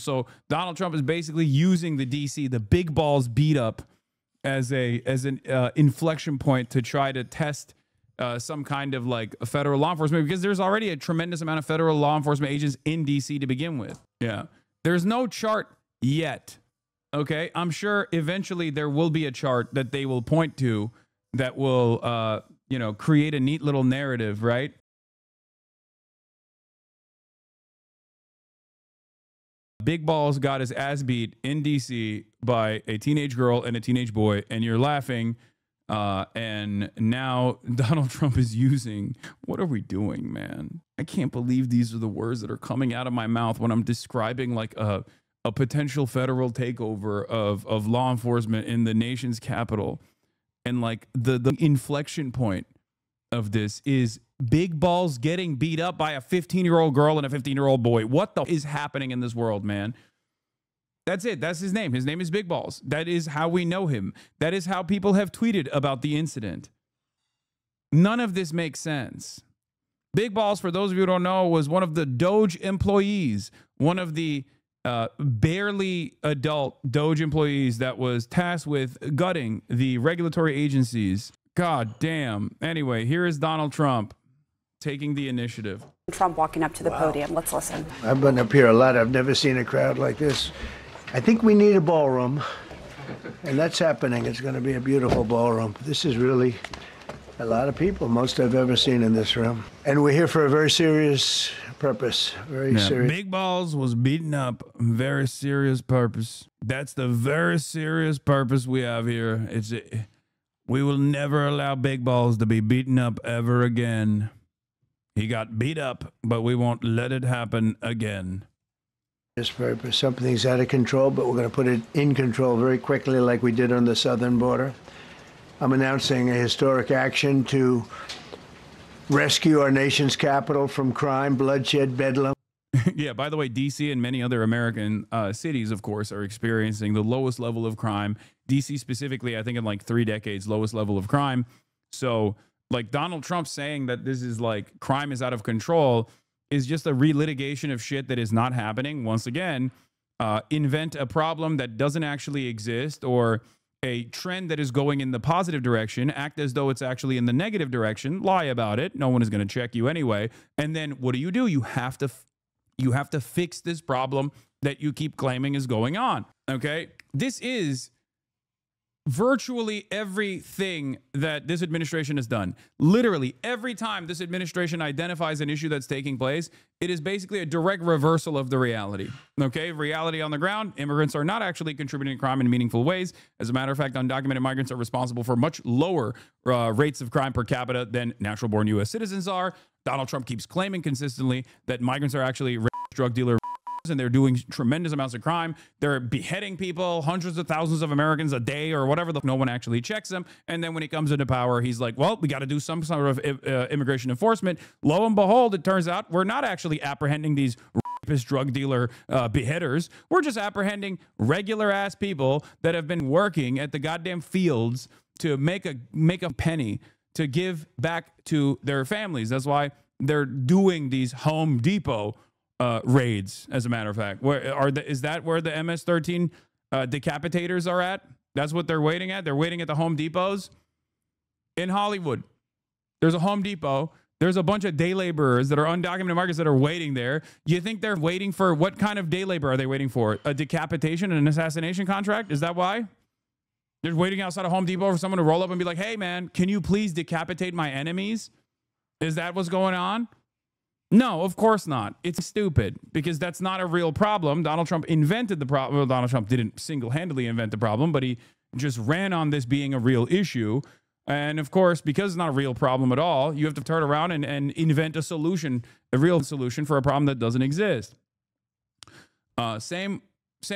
So Donald Trump is basically using the DC, the big balls beat up, as an inflection point to try to test some kind of like a federal law enforcement, because there's already a tremendous amount of federal law enforcement agents in DC to begin with. Yeah. There's no chart yet. Okay. I'm sure eventually there will be a chart that they will point to that will, you know, create a neat little narrative, right? Big Balls got his ass beat in DC by a teenage girl and a teenage boy, and you're laughing. And now Donald Trump is using, what are we doing, man? I can't believe these are the words that are coming out of my mouth when I'm describing like a potential federal takeover of law enforcement in the nation's capital. And like the inflection point of this is Big Balls getting beat up by a 15-year-old girl and a 15-year-old boy. What the is happening in this world, man? That's it. That's his name. His name is Big Balls. That is how we know him. That is how people have tweeted about the incident. None of this makes sense. Big Balls, for those of you who don't know, was one of the Doge employees, one of the barely adult Doge employees that was tasked with gutting the regulatory agencies. God damn. Anyway, here is Donald Trump taking the initiative. Trump walking up to the podium. Let's listen. I've been up here a lot. I've never seen a crowd like this. I think we need a ballroom, and that's happening. It's going to be a beautiful ballroom. This is really a lot of people, most I've ever seen in this room. And we're here for a very serious purpose, very serious. Big Balls was beaten up, very serious purpose. That's the very serious purpose we have here. We will never allow Big Balls to be beaten up ever again. He got beat up, but we won't let it happen again. This purpose, something's out of control, but we're going to put it in control very quickly like we did on the southern border. I'm announcing a historic action to rescue our nation's capital from crime, bloodshed, bedlam. Yeah, by the way, D.C. and many other American cities, of course, are experiencing the lowest level of crime. D.C. specifically, I think in like 3 decades, lowest level of crime. So like Donald Trump saying that this is like crime is out of control is just a relitigation of shit that is not happening. Once again, invent a problem that doesn't actually exist, or a trend that is going in the positive direction, act as though it's actually in the negative direction, lie about it. No one is going to check you anyway. And then what do? You have to fix this problem that you keep claiming is going on. Okay? This is virtually everything that this administration has done. Literally every time this administration identifies an issue that's taking place, it is basically a direct reversal of the reality. Okay, reality on the ground, immigrants are not actually contributing to crime in meaningful ways. As a matter of fact, undocumented migrants are responsible for much lower rates of crime per capita than natural born U.S. citizens are. Donald Trump keeps claiming consistently that migrants are actually drug dealer, and they're doing tremendous amounts of crime. They're beheading people, hundreds of thousands of Americans a day or whatever. No one actually checks them. And then when he comes into power, he's like, well, we got to do some sort of immigration enforcement. Lo and behold, it turns out we're not actually apprehending these rapist drug dealer beheaders. We're just apprehending regular ass people that have been working at the goddamn fields to make a penny to give back to their families. That's why they're doing these Home Depot raids, as a matter of fact. Is that where the MS-13 decapitators are at? That's what they're waiting at? They're waiting at the Home Depots in Hollywood. There's a Home Depot. There's a bunch of day laborers that are undocumented migrants that are waiting there. You think they're waiting for, what kind of day labor are they waiting for? A decapitation and an assassination contract? Is that why? They're waiting outside of Home Depot for someone to roll up and be like, hey, man, can you please decapitate my enemies? Is that what's going on? No, of course not. It's stupid, because that's not a real problem. Donald Trump invented the problem. Well, Donald Trump didn't single-handedly invent the problem, but he just ran on this being a real issue. And of course, because it's not a real problem at all, you have to turn around and invent a solution, a real solution for a problem that doesn't exist. Same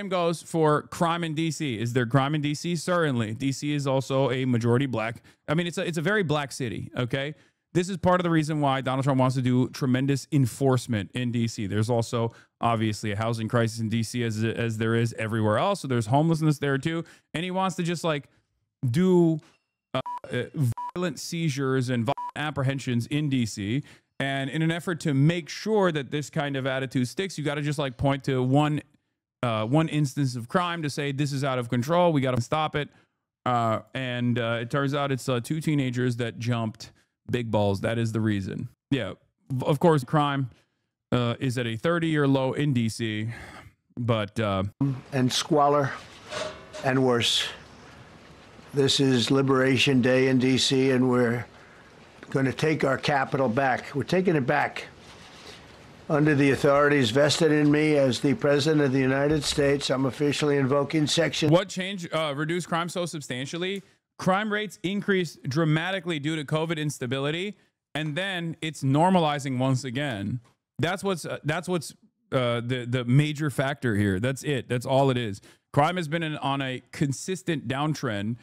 goes for crime in D.C. Is there crime in D.C.? Certainly. D.C. is also a majority black. I mean, it's a very black city, okay? This is part of the reason why Donald Trump wants to do tremendous enforcement in D.C. There's also, obviously, a housing crisis in D.C. as there is everywhere else. So there's homelessness there, too. And he wants to just, like, do violent seizures and violent apprehensions in D.C. And in an effort to make sure that this kind of attitude sticks, you got to just, like, point to one one instance of crime to say this is out of control. We got to stop it. And it turns out it's two teenagers that jumped big balls. That is the reason. Yeah, of course, crime is at a 30-year low in D.C., but and squalor and worse. This is Liberation Day in D.C., and we're going to take our capital back. We're taking it back. Under the authorities vested in me as the President of the United States, I'm officially invoking Section... What changed reduced crime so substantially? Crime rates increased dramatically due to COVID instability, and then it's normalizing once again. That's what's the major factor here. That's it. That's all it is. Crime has been on a consistent downtrend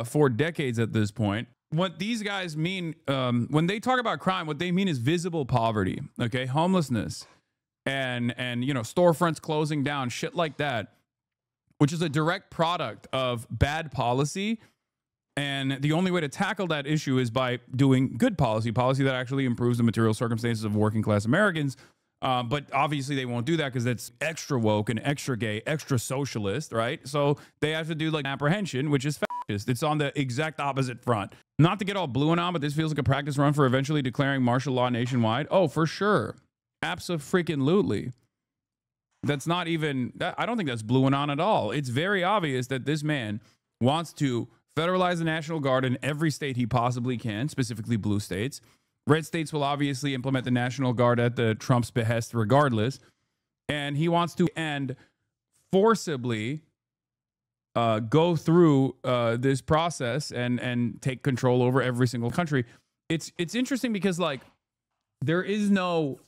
for decades at this point. What these guys mean when they talk about crime, what they mean is visible poverty, okay, homelessness, and you know, storefronts closing down, shit like that, which is a direct product of bad policy. And the only way to tackle that issue is by doing good policy that actually improves the material circumstances of working class Americans. But obviously they won't do that because that's extra woke and extra gay, extra socialist, right? So they have to do like apprehension, which is fascist. It's on the exact opposite front. Not to get all blue and on, but this feels like a practice run for eventually declaring martial law nationwide. Oh, for sure. Abso-freaking-lutely. That's not even, I don't think that's blue and on at all. It's very obvious that this man wants to federalize the National Guard in every state he possibly can, specifically blue states. Red states will obviously implement the National Guard at the Trump's behest regardless. And he wants to end forcibly go through this process and take control over every single country. It's interesting because like there is no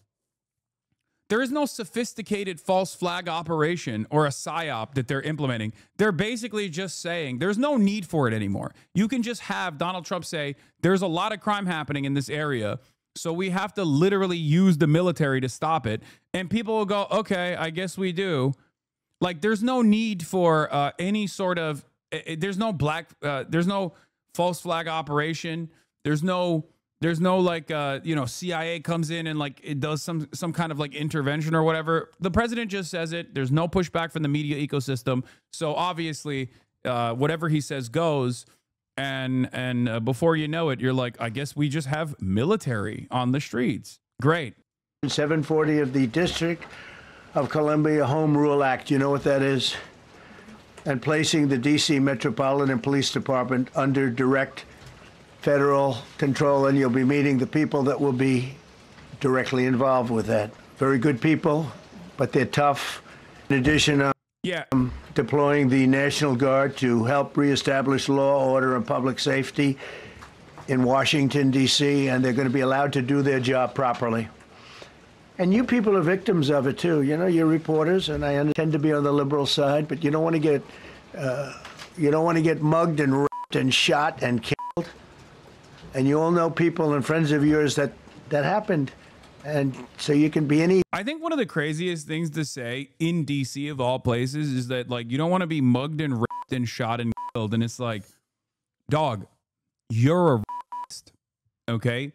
sophisticated false flag operation or a psyop that they're implementing. They're basically just saying there's no need for it anymore. You can just have Donald Trump say there's a lot of crime happening in this area, so we have to literally use the military to stop it. And people will go, okay, I guess we do. Like, there's no need for any sort of, there's no false flag operation. There's no like, you know, CIA comes in and like it does some kind of like intervention or whatever. The president just says it. There's no pushback from the media ecosystem. So obviously, whatever he says goes. And before you know it, you're like, I guess we just have military on the streets. Great. 740 of the District of Columbia Home Rule Act. You know what that is? And placing the D.C. Metropolitan Police Department under direct federal control, and you'll be meeting the people that will be directly involved with that. Very good people, but they're tough. In addition, deploying the National Guard to help reestablish law, order, and public safety in Washington, D.C., and they're going to be allowed to do their job properly. And you people are victims of it, too. You know, you're reporters, and I tend to be on the liberal side, but you don't want to get mugged and raped and shot and killed. And you all know people and friends of yours that happened. And so you can be any... I think one of the craziest things to say in D.C. of all places is that, like, you don't want to be mugged and raped and shot and killed. And it's like, dog, you're a racist, okay?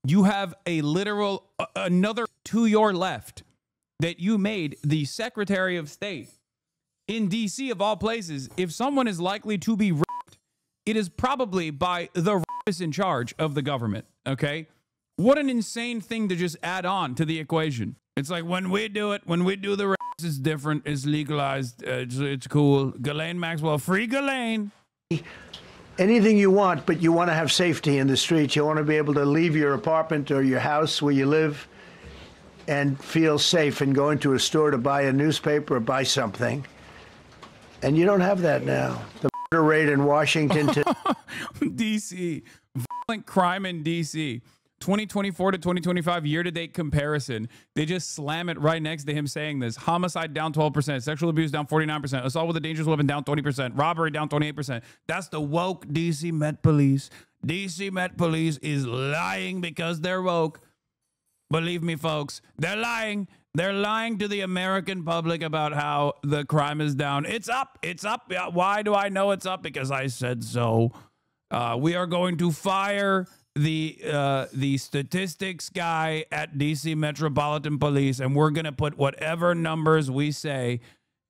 You have a literal, another to your left that you made the Secretary of State in D.C. of all places. If someone is likely to be raped, it is probably by the rapist in charge of the government, okay? What an insane thing to just add on to the equation. It's like when we do it, when we do the rapist, it's different, it's legalized, it's cool. Ghislaine Maxwell, free Ghislaine. Anything you want, but you want to have safety in the streets. You want to be able to leave your apartment or your house where you live and feel safe and go into a store to buy a newspaper or buy something. And you don't have that now. The murder rate in Washington... D.C. Violent crime in D.C. 2024 to 2025 year-to-date comparison. They just slam it right next to him saying this. Homicide down 12%. Sexual abuse down 49%. Assault with a dangerous weapon down 20%. Robbery down 28%. That's the woke DC Met Police. DC Met Police is lying because they're woke. Believe me, folks. They're lying. They're lying to the American public about how the crime is down. It's up. It's up. Why do I know it's up? Because I said so. We are going to fire the statistics guy at DC Metropolitan Police, and we're going to put whatever numbers we say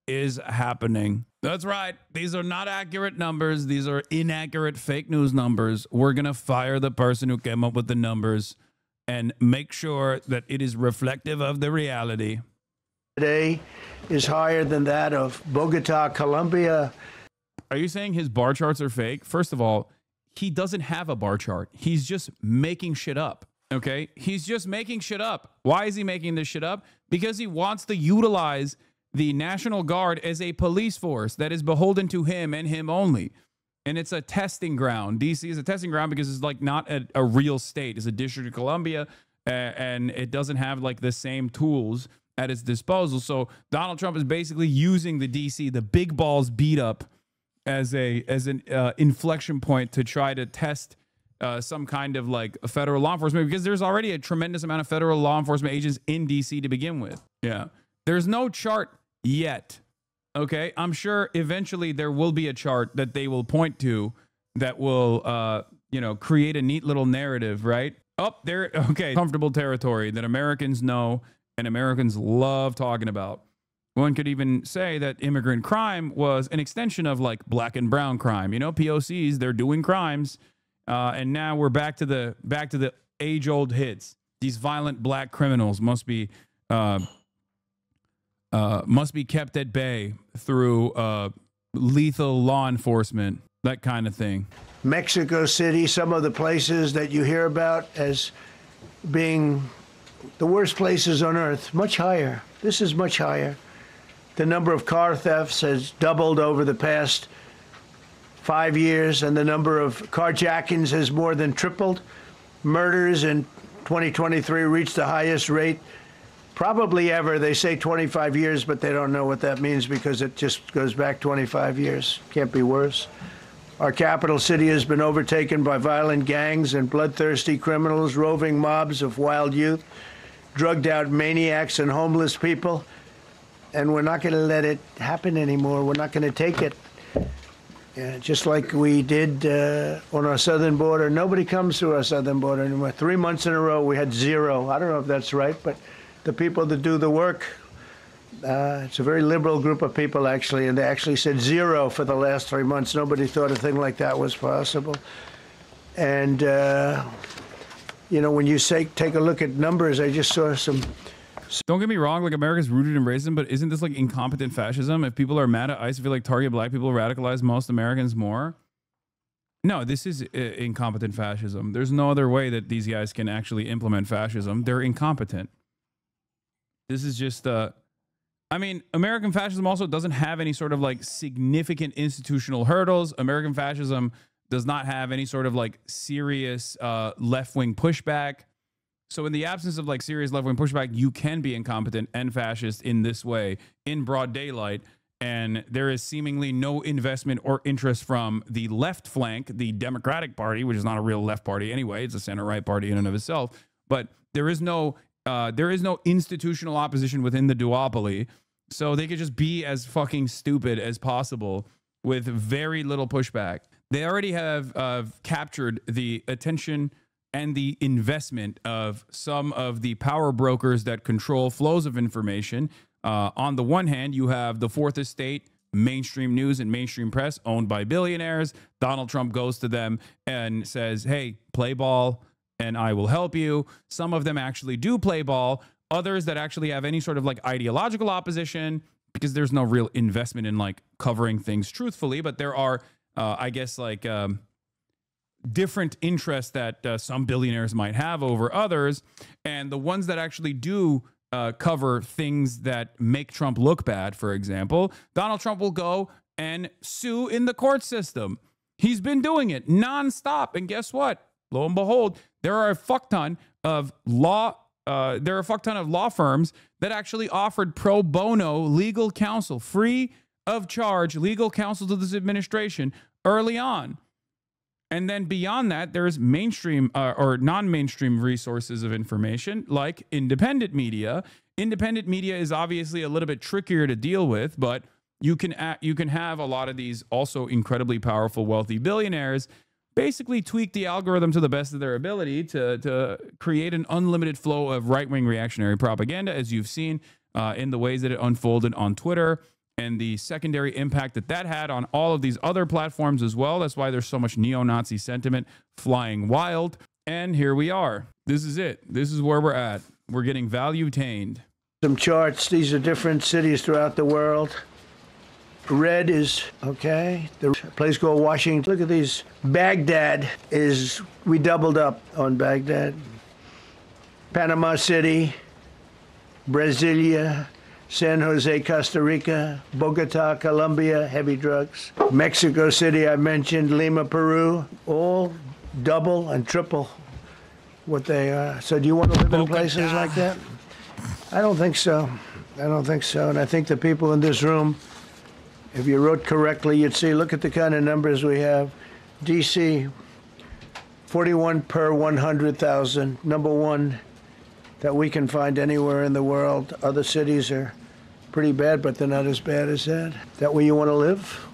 is happening. That's right. These are not accurate numbers. These are inaccurate fake news numbers. We're going to fire the person who came up with the numbers and make sure that it is reflective of the reality. Today is higher than that of Bogota, Colombia. Are you saying his bar charts are fake? First of all, he doesn't have a bar chart. He's just making shit up. Okay? He's just making shit up. Why is he making this shit up? Because he wants to utilize the National Guard as a police force that is beholden to him and him only. And it's a testing ground. DC is a testing ground because it's like not a real state. It's a District of Columbia, and it doesn't have like the same tools at its disposal. So Donald Trump is basically using the DC, the big balls beat up, as an inflection point to try to test some kind of like a federal law enforcement, because there's already a tremendous amount of federal law enforcement agents in DC to begin with. Yeah. There's no chart yet. Okay. I'm sure eventually there will be a chart that they will point to that will, create a neat little narrative, right? Oh, there. Okay. Comfortable territory that Americans know and Americans love talking about. One could even say that immigrant crime was an extension of like black and brown crime. You know, POCs, they're doing crimes. And now we're back to the age-old hits. These violent black criminals must be kept at bay through lethal law enforcement, that kind of thing. Mexico City, some of the places that you hear about as being the worst places on earth, much higher. This is much higher. The number of car thefts has doubled over the past 5 years, and the number of carjackings has more than tripled. Murders in 2023 reached the highest rate probably ever. They say 25 years, but they don't know what that means because it just goes back 25 years. Can't be worse. Our capital city has been overtaken by violent gangs and bloodthirsty criminals, roving mobs of wild youth, drugged-out maniacs and homeless people. And we're not going to let it happen anymore. We're not going to take it. Just like we did on our southern border. Nobody comes through our southern border anymore. 3 months in a row, we had zero. I don't know if that's right, but the people that do the work, it's a very liberal group of people, actually, and they actually said zero for the last 3 months. Nobody thought a thing like that was possible. And, when you take a look at numbers, I just saw some... Don't get me wrong, like America's rooted in racism, but isn't this like incompetent fascism? If people are mad at ICE, if you like target black people, radicalize most Americans more. No, this is incompetent fascism. There's no other way that these guys can actually implement fascism. They're incompetent. This is just, American fascism also doesn't have any sort of like significant institutional hurdles. American fascism does not have any sort of like serious left-wing pushback. So in the absence of like serious left-wing pushback, you can be incompetent and fascist in this way in broad daylight. And there is seemingly no investment or interest from the left flank, the Democratic Party, which is not a real left party anyway. It's a center-right party in and of itself. But there is no institutional opposition within the duopoly. So they could just be as fucking stupid as possible with very little pushback. They already have captured the attention and the investment of some of the power brokers that control flows of information. On the one hand, you have the Fourth Estate, mainstream news and mainstream press owned by billionaires. Donald Trump goes to them and says, hey, play ball and I will help you. Some of them actually do play ball. Others that actually have any sort of like ideological opposition, because there's no real investment in like covering things truthfully, but there are, different interests that some billionaires might have over others. And the ones that actually do cover things that make Trump look bad, for example, Donald Trump will go and sue in the court system. He's been doing it nonstop. And guess what? Lo and behold, there are a fuck ton of law firms that actually offered pro bono legal counsel, free of charge legal counsel to this administration early on. And then beyond that, there's mainstream or non-mainstream resources of information like independent media. Independent media is obviously a little bit trickier to deal with, but you can have a lot of these also incredibly powerful, wealthy billionaires basically tweak the algorithm to the best of their ability to create an unlimited flow of right-wing reactionary propaganda, as you've seen in the ways that it unfolded on Twitter and the secondary impact that that had on all of these other platforms as well. That's why there's so much neo-Nazi sentiment flying wild. And here we are. This is it. This is where we're at. We're getting value-tained. Some charts. These are different cities throughout the world. Red is, okay, the place called Washington. Look at these. Baghdad is, we doubled up on Baghdad. Panama City, Brasilia, San Jose, Costa Rica, Bogota, Colombia, heavy drugs. Mexico City, I mentioned, Lima, Peru, all double and triple what they are. So do you want to live in places like that? I don't think so. I don't think so. And I think the people in this room, if you wrote correctly, you'd see, look at the kind of numbers we have. D.C., 41 per 100,000, number one that we can find anywhere in the world. Other cities are pretty bad, but they're not as bad as that. That where you want to live?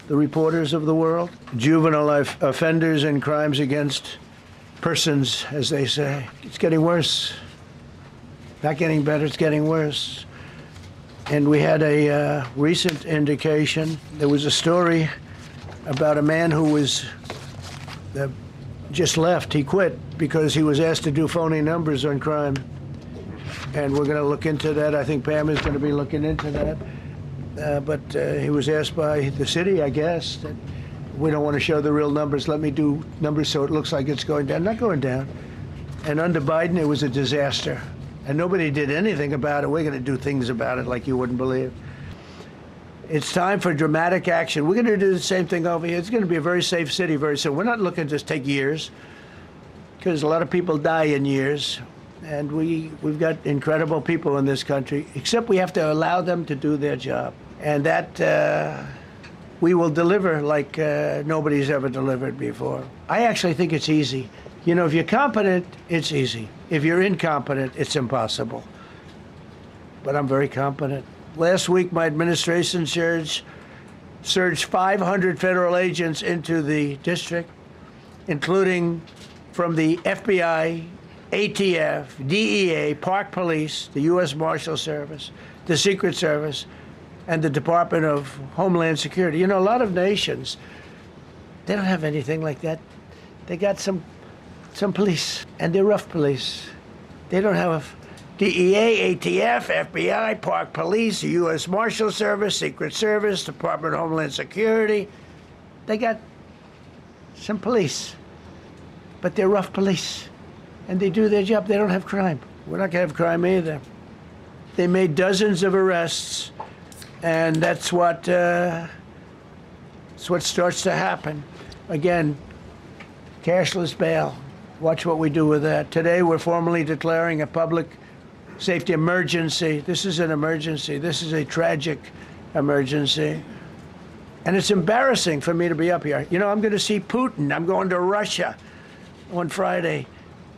The reporters of the world? Juvenile offenders and crimes against persons, as they say. It's getting worse. Not getting better, it's getting worse. And we had a recent indication. There was a story about a man who was just left. He quit because he was asked to do phony numbers on crime. And we're going to look into that. I think Pam is going to be looking into that. But he was asked by the city, I guess, that we don't want to show the real numbers. Let me do numbers so it looks like it's going down. Not going down. And under Biden, it was a disaster. And nobody did anything about it. We're going to do things about it like you wouldn't believe. It's time for dramatic action. We're going to do the same thing over here. It's going to be a very safe city very soon. We're not looking to just take years, because a lot of people die in years. And we've got incredible people in this country, except we have to allow them to do their job. And that we will deliver like nobody's ever delivered before. I actually think it's easy. You know, if you're competent, it's easy. If you're incompetent, it's impossible. But I'm very competent. Last week, my administration surged 500 federal agents into the district, including from the FBI, ATF, DEA, Park Police, the U.S. Marshal Service, the Secret Service, and the Department of Homeland Security. You know, a lot of nations, they don't have anything like that. They got some police, and they're rough police. They don't have DEA, ATF, FBI, Park Police, the U.S. Marshal Service, Secret Service, Department of Homeland Security. They got some police, but they're rough police, and they do their job. They don't have crime. We're not going to have crime either. They made dozens of arrests, and that's what starts to happen. Again, cashless bail. Watch what we do with that. Today, we're formally declaring a public safety emergency. This is an emergency. This is a tragic emergency. And it's embarrassing for me to be up here. You know, I'm going to see Putin. I'm going to Russia on Friday.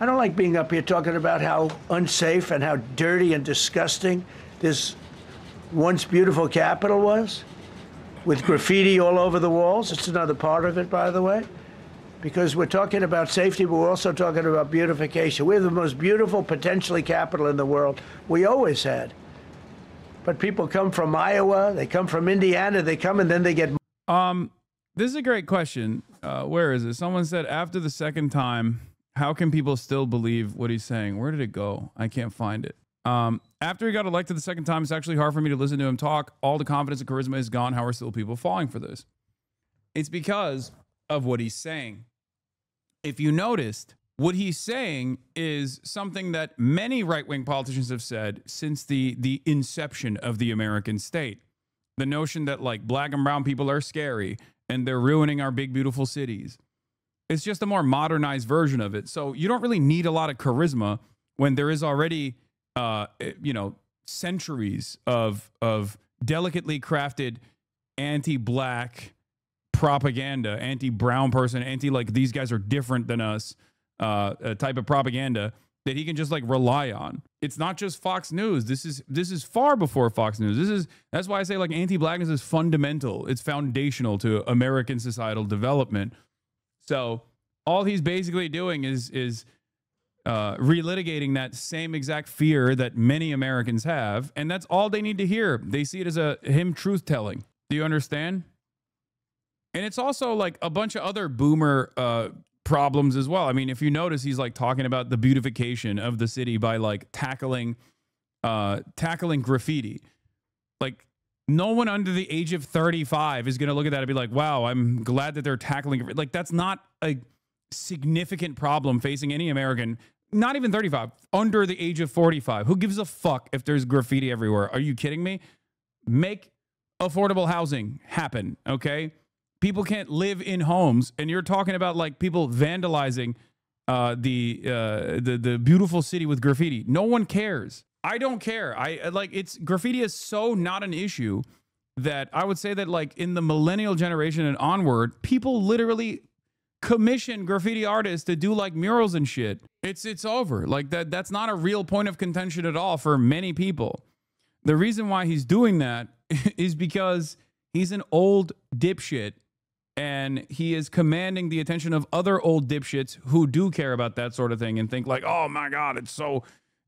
I don't like being up here talking about how unsafe and how dirty and disgusting this once beautiful capital was, with graffiti all over the walls. It's another part of it, by the way. Because we're talking about safety, but we're also talking about beautification. We have the most beautiful, potentially, capital in the world. We always had. But people come from Iowa, they come from Indiana, they come and then they get... This is a great question. Where is it? Someone said, after the second time, how can people still believe what he's saying? Where did it go? I can't find it. After he got elected the second time, it's actually hard for me to listen to him talk. All the confidence and charisma is gone. How are still people falling for this? It's because of what he's saying. If you noticed, what he's saying is something that many right-wing politicians have said since the inception of the American state. The notion that, like, black and brown people are scary and they're ruining our big, beautiful cities. It's just a more modernized version of it. So you don't really need a lot of charisma when there is already, centuries of delicately crafted anti-black propaganda, anti-brown person, like these guys are different than us, type of propaganda that he can just like rely on. It's not just Fox News. This is far before Fox News. That's why I say like anti-blackness is fundamental. It's foundational to American societal development. So all he's basically doing is relitigating that same exact fear that many Americans have, and that's all they need to hear. They see it as him truth telling. Do you understand? And it's also like a bunch of other boomer problems as well. I mean, if you notice, he's like talking about the beautification of the city by like tackling graffiti. Like, no one under the age of 35 is going to look at that and be like, wow, I'm glad that they're tackling it. Like, that's not a significant problem facing any American, not even 35, under the age of 45. Who gives a fuck if there's graffiti everywhere? Are you kidding me? Make affordable housing happen, okay? People can't live in homes, and you're talking about like people vandalizing the beautiful city with graffiti. No one cares. I don't care. Graffiti is so not an issue that I would say that like in the millennial generation and onward, people literally commission graffiti artists to do like murals and shit. It's over. Like that's not a real point of contention at all for many people. The reason why he's doing that is because he's an old dipshit, and he is commanding the attention of other old dipshits who do care about that sort of thing and think like, oh my God,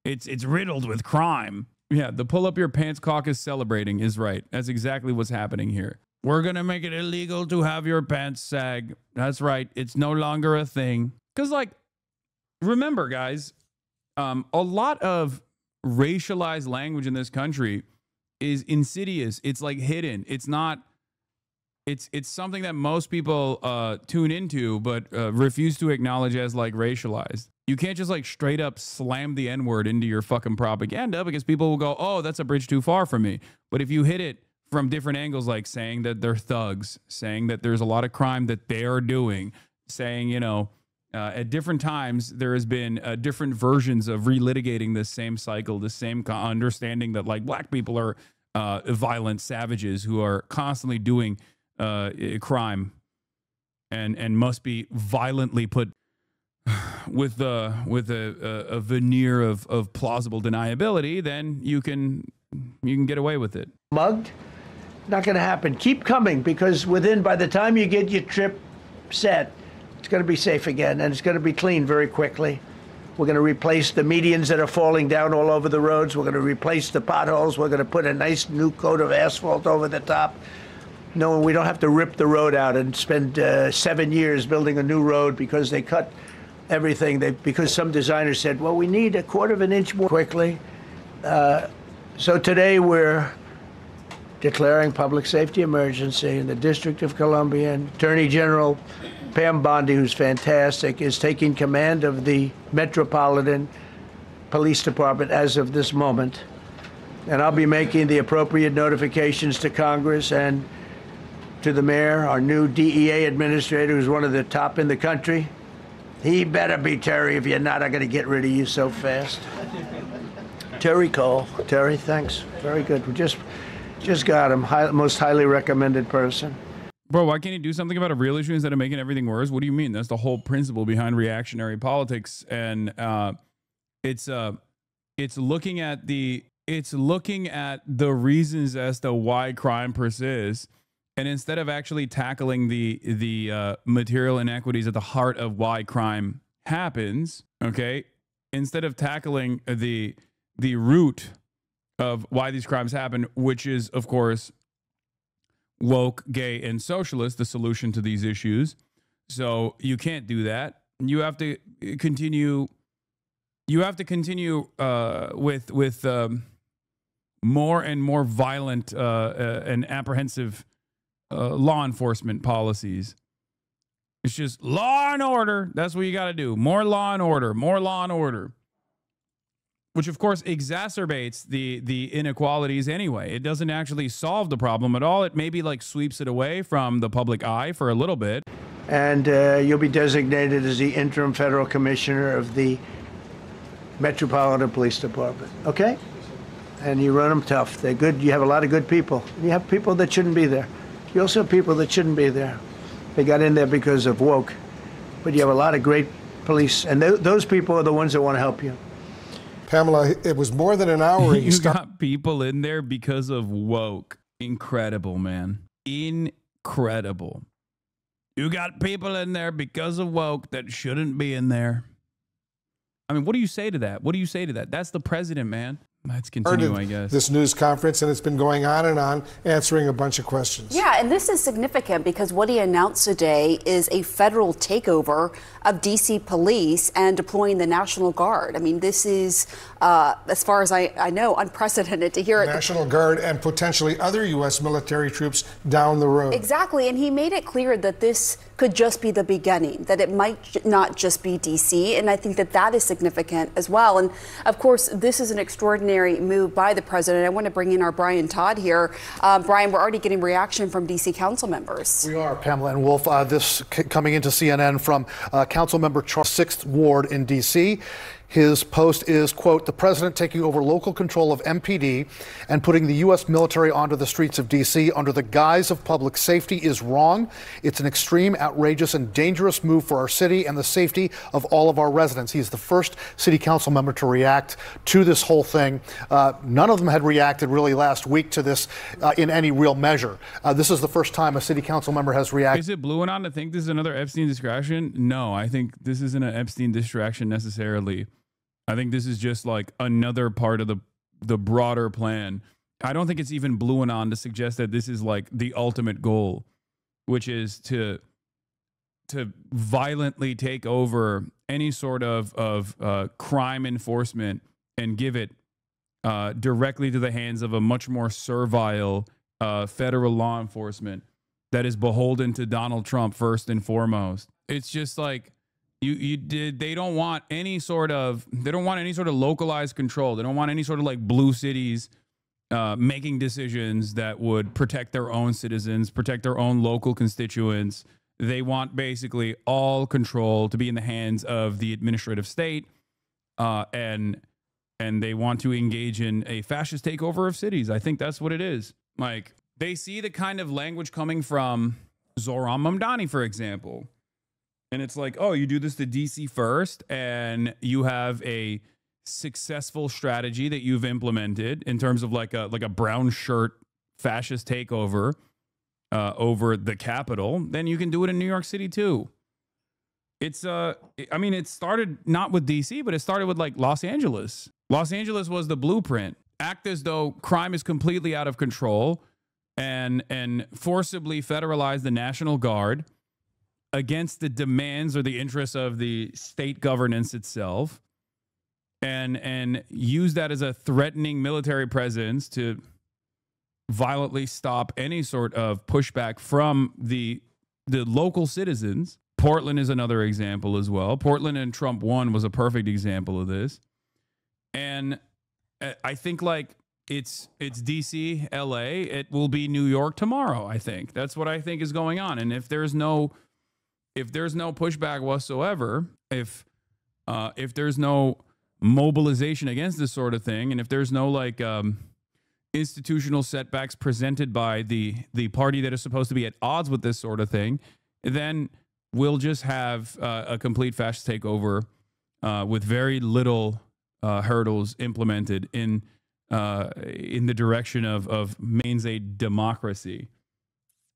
it's riddled with crime. Yeah, the pull up your pants caucus celebrating is right. That's exactly what's happening here. We're going to make it illegal to have your pants sag. That's right. It's no longer a thing. Because, like, remember, guys, a lot of racialized language in this country is insidious. It's, like, hidden. It's not... It's something that most people tune into but refuse to acknowledge as, like, racialized. You can't just like straight up slam the N-word into your fucking propaganda because people will go, oh, that's a bridge too far for me. But if you hit it from different angles, like saying that they're thugs, saying that there's a lot of crime that they are doing, saying, you know, at different times there has been different versions of relitigating this same cycle, the same understanding that like black people are violent savages who are constantly doing crime and must be violently put with a veneer of plausible deniability, then you can get away with it. Mugged? Not going to happen. Keep coming, because by the time you get your trip set, it's going to be safe again, and it's going to be clean very quickly. We're going to replace the medians that are falling down all over the roads. We're going to replace the potholes. We're going to put a nice new coat of asphalt over the top. No, we don't have to rip the road out and spend 7 years building a new road because they cut everything. Because some designer said, well, we need a quarter of an inch more quickly. So today we're declaring public safety emergency in the District of Columbia, and Attorney General Pam Bondi, who's fantastic, is taking command of the Metropolitan Police Department as of this moment. And I'll be making the appropriate notifications to Congress and to the mayor, our new DEA administrator, who's one of the top in the country. He better be Terry. If you're not, I'm going to get rid of you so fast. Terry Cole. Terry, thanks. Very good. We just got him. Most highly recommended person. Bro, why can't you do something about a real issue instead of making everything worse? What do you mean? That's the whole principle behind reactionary politics, and it's looking at the reasons as to why crime persists. And instead of actually tackling the material inequities at the heart of why crime happens, okay, instead of tackling the root of why these crimes happen, which is, of course, woke, gay, and socialist, the solution to these issues. So you can't do that. You have to continue. You have to continue with more and more violent and apprehensive law enforcement policies. It's just law and order. That's what you got to do. More law and order. More law and order. Which, of course, exacerbates the inequalities anyway. It doesn't actually solve the problem at all. It maybe like sweeps it away from the public eye for a little bit. And you'll be designated as the interim federal commissioner of the Metropolitan Police Department. Okay? And you run them tough. They're good. You have a lot of good people. You have people that shouldn't be there. You also have people that shouldn't be there. They got in there because of woke. But you have a lot of great police, and those people are the ones that want to help you. Pamela, it was more than an hour. You got people in there because of woke. Incredible, man. Incredible. You got people in there because of woke that shouldn't be in there. I mean, what do you say to that? What do you say to that? That's the president, man. Let's continue, I guess. This news conference, and it's been going on, answering a bunch of questions. Yeah, and this is significant because what he announced today is a federal takeover of D.C. police and deploying the National Guard. I mean, this is, as far as I know, unprecedented to hear it. National Guard and potentially other U.S. military troops down the road. Exactly, and he made it clear that this could just be the beginning, that it might not just be D.C., and I think that that is significant as well. And, of course, this is an extraordinary move by the president. I want to bring in our Brian Todd here. Brian, we're already getting reaction from D.C. council members. We are, Pamela and Wolf. This coming into CNN from Council Member Charles, 6th Ward in D.C. His post is, quote, the president taking over local control of MPD and putting the U.S. military onto the streets of D.C. under the guise of public safety is wrong. It's an extreme, outrageous, and dangerous move for our city and the safety of all of our residents. He's the first city council member to react to this whole thing. None of them had reacted really last week to this in any real measure. This is the first time a city council member has reacted. Is it blue and on to think this is another Epstein distraction? No, I think this isn't an Epstein distraction necessarily. I think this is just like another part of the broader plan. I don't think it's even blue and on to suggest that this is like the ultimate goal, which is to violently take over any sort of crime enforcement and give it directly to the hands of a much more servile federal law enforcement that is beholden to Donald Trump first and foremost. It's just like they don't want any sort of localized control. They don't want any sort of like blue cities making decisions that would protect their own citizens, protect their own local constituents. They want basically all control to be in the hands of the administrative state, and they want to engage in a fascist takeover of cities. I think that's what it is. Like, they see the kind of language coming from Zohran Mamdani, for example. And it's like, oh, you do this to DC first, and you have a successful strategy that you've implemented in terms of like a brown shirt fascist takeover over the Capitol. Then you can do it in New York City too. It's I mean, it started not with DC, but it started with like Los Angeles. Los Angeles was the blueprint. Act as though crime is completely out of control, and forcibly federalize the National Guard against the demands or the interests of the state governance itself, and use that as a threatening military presence to violently stop any sort of pushback from the local citizens. Portland is another example as well. Portland and Trump 1 was a perfect example of this. And I think like it's DC, LA, it will be New York tomorrow. I think that's what I think is going on. And if there's no pushback whatsoever, if there's no mobilization against this sort of thing, and if there's no like institutional setbacks presented by the party that is supposed to be at odds with this sort of thing, then we'll just have a complete fascist takeover with very little hurdles implemented in the direction of mainstay democracy.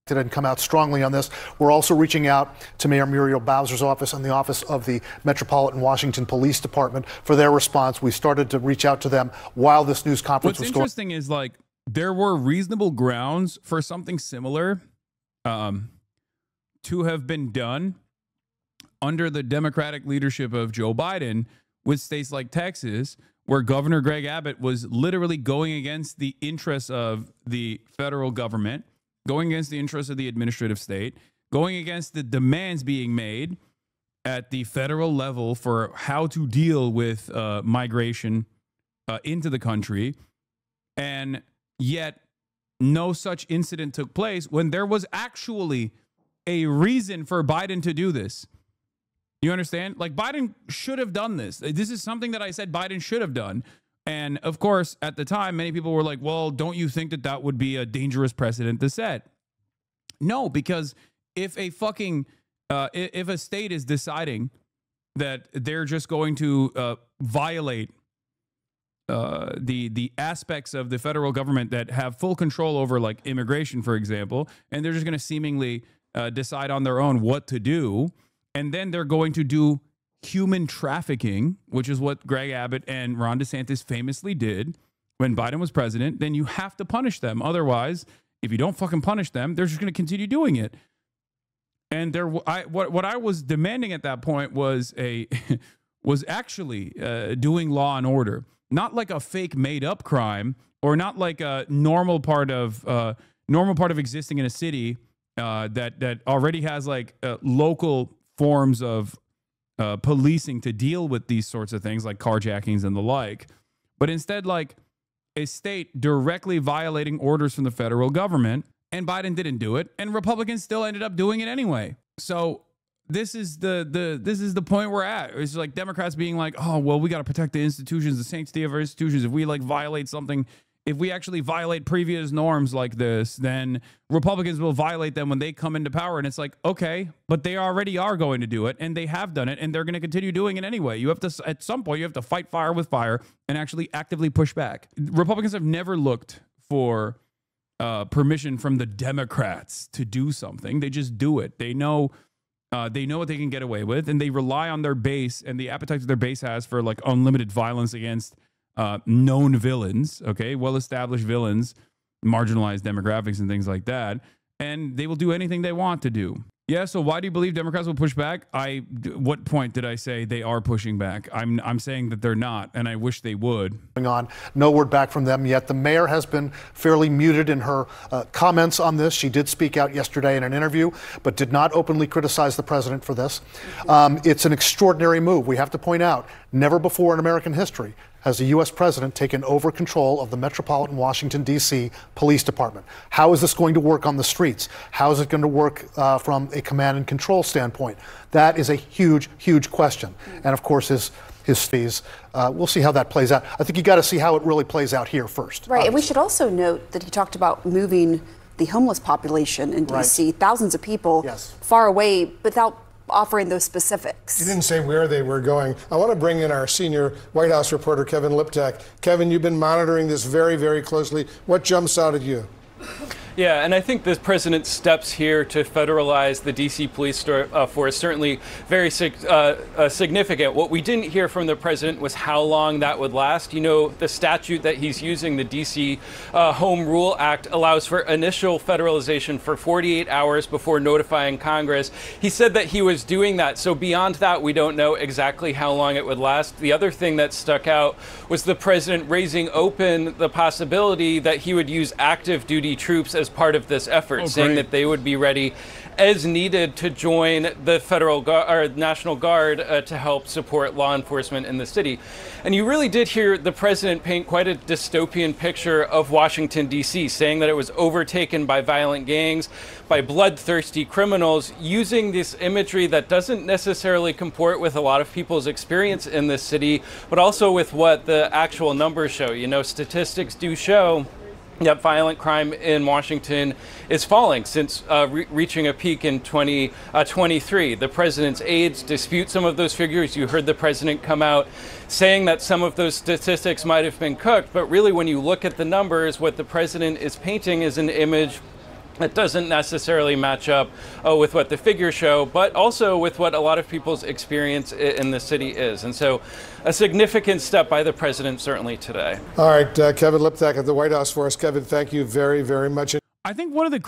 And come out strongly on this. We're also reaching out to Mayor Muriel Bowser's office and the office of the Metropolitan Washington Police Department for their response. We started to reach out to them while this news conference was going. What's interesting is like there were reasonable grounds for something similar to have been done under the Democratic leadership of Joe Biden with states like Texas, where Governor Greg Abbott was literally going against the interests of the federal government, going against the interests of the administrative state, going against the demands being made at the federal level for how to deal with migration into the country. And yet no such incident took place when there was actually a reason for Biden to do this. You understand? Like, Biden should have done this. This is something that I said Biden should have done. And of course, at the time, many people were like, well, don't you think that that would be a dangerous precedent to set? No, because if a fucking, if a state is deciding that they're just going to violate the aspects of the federal government that have full control over, like, immigration, for example, and they're just going to seemingly decide on their own what to do, and then they're going to do human trafficking, which is what Greg Abbott and Ron DeSantis famously did when Biden was president, then you have to punish them. Otherwise, if you don't fucking punish them, they're just going to continue doing it. And what I was demanding at that point was actually doing law and order, not like a fake made up crime, or not like a normal part of existing in a city that already has like local forms of policing to deal with these sorts of things like carjackings and the like, but instead like a state directly violating orders from the federal government. And Biden didn't do it, and Republicans still ended up doing it anyway. So this is the point we're at. It's like Democrats being like, oh, well, we got to protect the institutions, the sanctity of our institutions. If we like violate something, if we actually violate previous norms like this, then Republicans will violate them when they come into power. And it's like, okay, but they already are going to do it, and they have done it, and they're going to continue doing it anyway. You have to, at some point, you have to fight fire with fire and actually actively push back. Republicans have never looked for permission from the Democrats to do something. They just do it. They know what they can get away with, and they rely on their base and the appetite that their base has for like unlimited violence against known villains, okay, well-established villains, marginalized demographics and things like that, and they will do anything they want to do. Yeah, so why do you believe Democrats will push back? What point did I say they are pushing back? I'm saying that they're not, and I wish they would. On, no word back from them yet. The mayor has been fairly muted in her comments on this. She did speak out yesterday in an interview, but did not openly criticize the president for this. It's an extraordinary move. We have to point out, never before in American history has the U.S. president taken over control of the Metropolitan Washington, D.C. Police Department. How is this going to work on the streets? How is it going to work from a command and control standpoint? That is a huge, huge question. And of course, his fees. We'll see how that plays out. I think you got to see how it really plays out here first. Right, obviously. And we should also note that he talked about moving the homeless population in D.C., right. Thousands of people far away without offering those specifics. He didn't say where they were going. I want to bring in our senior White House reporter, Kevin Liptak. Kevin, you've been monitoring this very, very closely. What jumps out at you? Yeah, and I think the president's steps here to federalize the D.C. police force certainly very significant. What we didn't hear from the president was how long that would last. You know, the statute that he's using, the D.C. Home Rule Act, allows for initial federalization for 48 hours before notifying Congress. He said that he was doing that. So beyond that, we don't know exactly how long it would last. The other thing that stuck out was the president raising open the possibility that he would use active duty troops as part of this effort, saying that they would be ready as needed to join the federal or National Guard to help support law enforcement in the city. And you really did hear the president paint quite a dystopian picture of Washington, D.C., saying that it was overtaken by violent gangs, by bloodthirsty criminals, using this imagery that doesn't necessarily comport with a lot of people's experience in this city, but also with what the actual numbers show. You know, statistics do show that violent crime in Washington is falling since reaching a peak in 2023. The president's aides dispute some of those figures. You heard the president come out saying that some of those statistics might have been cooked, but really when you look at the numbers, what the president is painting is an image that doesn't necessarily match up with what the figures show, but also with what a lot of people's experience in the city is. And so a significant step by the president certainly today. All right, Kevin Liptak at the White House for us. Kevin, thank you very, very much. I think one of the